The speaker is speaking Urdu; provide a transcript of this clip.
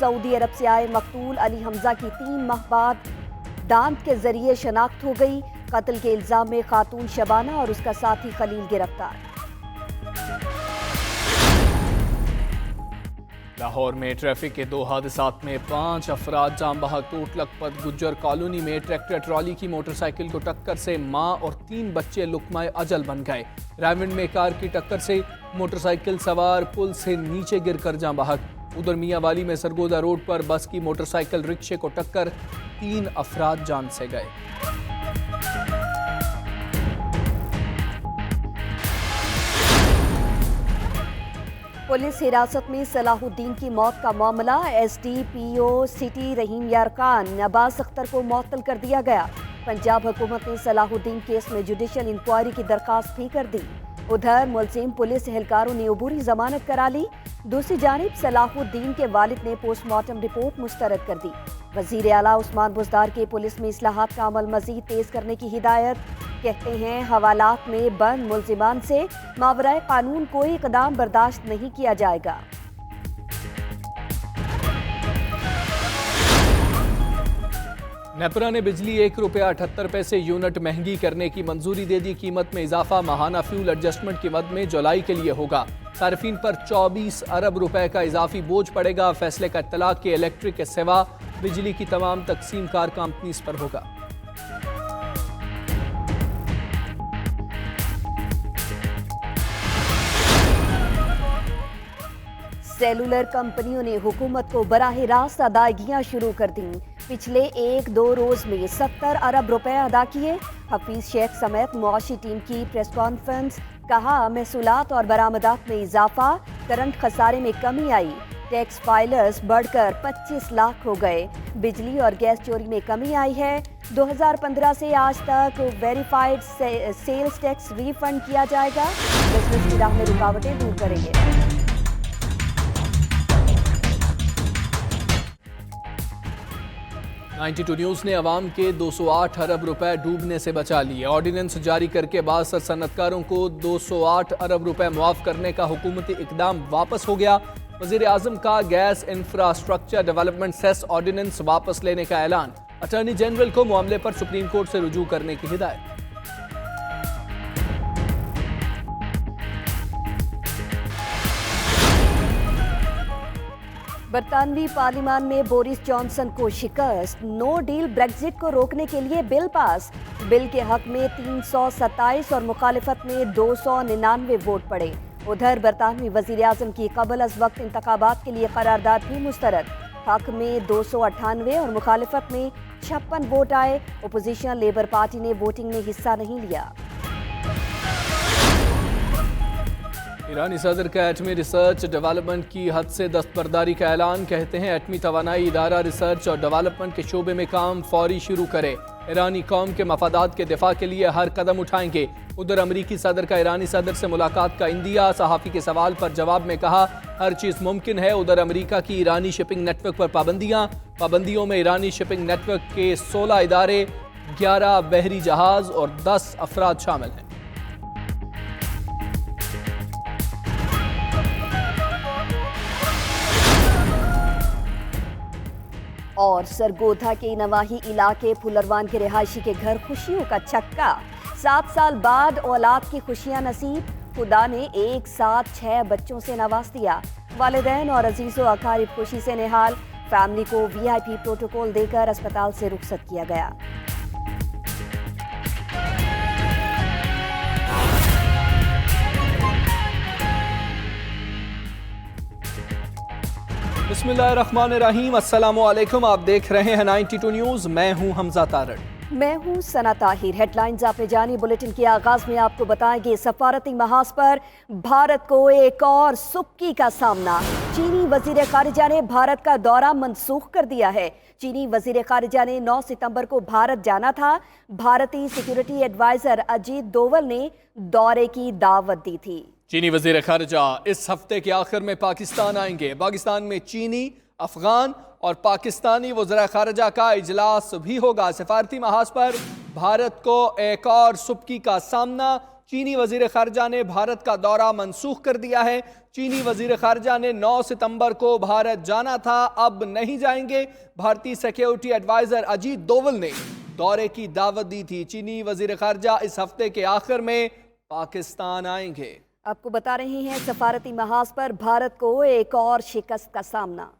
سعودی عرب سے آئے مقتول علی حمزہ کی 3 ماہ بعد دانت کے ذریعے شناخت ہو گئی۔ قتل کے الزام میں خاتون شبانہ اور اس کا ساتھی خلیل گرفتار۔ لاہور میں ٹریفک کے 2 حادثات میں 5 افراد جاں بحق۔ کوٹ لکھپت گجر کالونی میں ٹریکٹر ٹرالی کی موٹر سائیکل کو ٹکر سے ماں اور 3 بچے لقمہ اجل بن گئے۔ رائمنڈ میں کار کی ٹکر سے موٹر سائیکل سوار پل سے نیچے گر کر جاں بحق۔ ادھر میاں والی میں سرگودا روڈ پر بس کی موٹر سائیکل رکشے کو ٹکر، 3 افراد جان سے گئے۔ پولیس حراست میں صلاح الدین کی موت کا معاملہ، ایس ڈی پی او سٹی رحیم یارکان عباس اختر کو معطل کر دیا گیا۔ پنجاب حکومت نے صلاح الدین کیس میں جوڈیشل انکوائری کی درخواست بھی کر دی۔ ادھر ملزم پولیس اہلکاروں نے عبوری ضمانت کرا لی۔ دوسری جانب صلاح الدین کے والد نے پوسٹ مارٹم رپورٹ مسترد کر دی۔ وزیر اعلیٰ عثمان بزدار کے پولیس میں اصلاحات کا عمل مزید تیز کرنے کی ہدایت۔ کہتے ہیں حوالات میں بند ملزمان سے ماورائے قانون کوئی اقدام برداشت نہیں کیا جائے گا۔ نیپرا نے بجلی 1 روپیہ 78 پیسے یونٹ مہنگی کرنے کی منظوری دے دی۔ قیمت میں اضافہ ماہانہ فیول ایڈجسٹمنٹ کی مد میں جولائی کے لیے ہوگا۔ صارفین پر 24 ارب روپے کا اضافی بوجھ پڑے گا۔ فیصلے کا اطلاع کہ الیکٹرک کے سوا بجلی کی تمام تقسیم کار کمپنیز پر ہوگا۔ سیلولر کمپنیوں نے حکومت کو براہ راست ادائیگیاں شروع کر دیں۔ پچھلے 1-2 روز میں 70 ارب روپے ادا کیے۔ حفیظ شیخ سمیت معاشی ٹیم کی پریس کانفرنس، کہا محصولات اور برآمدات میں اضافہ، کرنٹ خسارے میں کمی آئی، ٹیکس فائلرز بڑھ کر 25 لاکھ ہو گئے، بجلی اور گیس چوری میں کمی آئی ہے۔ 2015 سے آج تک ویریفائڈ سیلز ٹیکس ری فنڈ کیا جائے گا۔ بزنس کی راہ میں رکاوٹیں دور کریں گے۔ 92 نیوز نے عوام کے 208 ارب روپے ڈوبنے سے بچا لیے۔ آرڈیننس جاری کر کے 62 صنعتکاروں کو 208 ارب روپے معاف کرنے کا حکومتی اقدام واپس ہو گیا۔ وزیر اعظم کا گیس انفراسٹرکچر ڈیولپمنٹ سیس آرڈیننس واپس لینے کا اعلان۔ اٹارنی جنرل کو معاملے پر سپریم کورٹ سے رجوع کرنے کی ہدایت۔ برطانوی پارلیمان میں بورس جانسن کو شکست، نو ڈیل بریگزٹ کو روکنے کے لیے بل پاس۔ بل کے حق میں 327 اور مخالفت میں 299 ووٹ پڑے۔ ادھر برطانوی وزیر اعظم کی قبل از وقت انتخابات کے لیے قرارداد بھی مسترد، حق میں 298 اور مخالفت میں 56 ووٹ آئے۔ اپوزیشن لیبر پارٹی نے ووٹنگ میں حصہ نہیں لیا۔ ایرانی صدر کا ایٹمی ریسرچ ڈیولپمنٹ کی حد سے دستبرداری کا اعلان۔ کہتے ہیں ایٹمی توانائی ادارہ ریسرچ اور ڈیولپمنٹ کے شعبے میں کام فوری شروع کرے۔ ایرانی قوم کے مفادات کے دفاع کے لیے ہر قدم اٹھائیں گے۔ ادھر امریکی صدر کا ایرانی صدر سے ملاقات کا عندیہ۔ صحافی کے سوال پر جواب میں کہا ہر چیز ممکن ہے۔ ادھر امریکہ کی ایرانی شپنگ نیٹ ورک پر پابندیوں میں ایرانی شپنگ نیٹ ورک کے 16 ادارے، 11 بحری جہاز اور 10 افراد شامل ہیں۔ اور سرگودا کے نواحی علاقے پھلروان کے رہائشی کے گھر خوشیوں کا چھکا۔ 7 سال بعد اولاد کی خوشیاں نصیب، خدا نے ایک ساتھ 6 بچوں سے نواز دیا۔ والدین اور عزیز و اقارب خوشی سے نہال۔ فیملی کو VIP پروٹوکول دے کر اسپتال سے رخصت کیا گیا۔ بسم اللہ الرحمن الرحیم، السلام علیکم، آپ دیکھ رہے ہیں 92 نیوز، میں ہوں حمزہ طارڑ۔ میں ہوں ثنا طاہر۔ ہیڈ لائنز آپ نے جانی۔ بلیٹن کے آغاز میں آپ کو بتائیں گے سفارتی محاذ پر بھارت کو ایک اور سبکی کا سامنا۔ چینی وزیر خارجہ نے بھارت کا دورہ منسوخ کر دیا ہے۔ چینی وزیر خارجہ نے 9 ستمبر کو بھارت جانا تھا۔ بھارتی سیکیورٹی ایڈوائزر اجیت دوول نے دورے کی دعوت دی تھی۔ چینی وزیر خارجہ اس ہفتے کے آخر میں پاکستان آئیں گے۔ پاکستان میں چینی، افغان اور پاکستانی وزراء خارجہ کا اجلاس بھی ہوگا۔ سفارتی محاذ پر بھارت کو ایک اور سبکی کا سامنا۔ چینی وزیر خارجہ نے بھارت کا دورہ منسوخ کر دیا ہے۔ چینی وزیر خارجہ نے 9 ستمبر کو بھارت جانا تھا، اب نہیں جائیں گے۔ بھارتی سیکیورٹی ایڈوائزر اجیت دوول نے دورے کی دعوت دی تھی۔ چینی وزیر خارجہ اس ہفتے کے آخر میں پاکستان آئیں گے۔ آپ کو بتا رہے ہیں سفارتی محاذ پر بھارت کو ایک اور شکست کا سامنا۔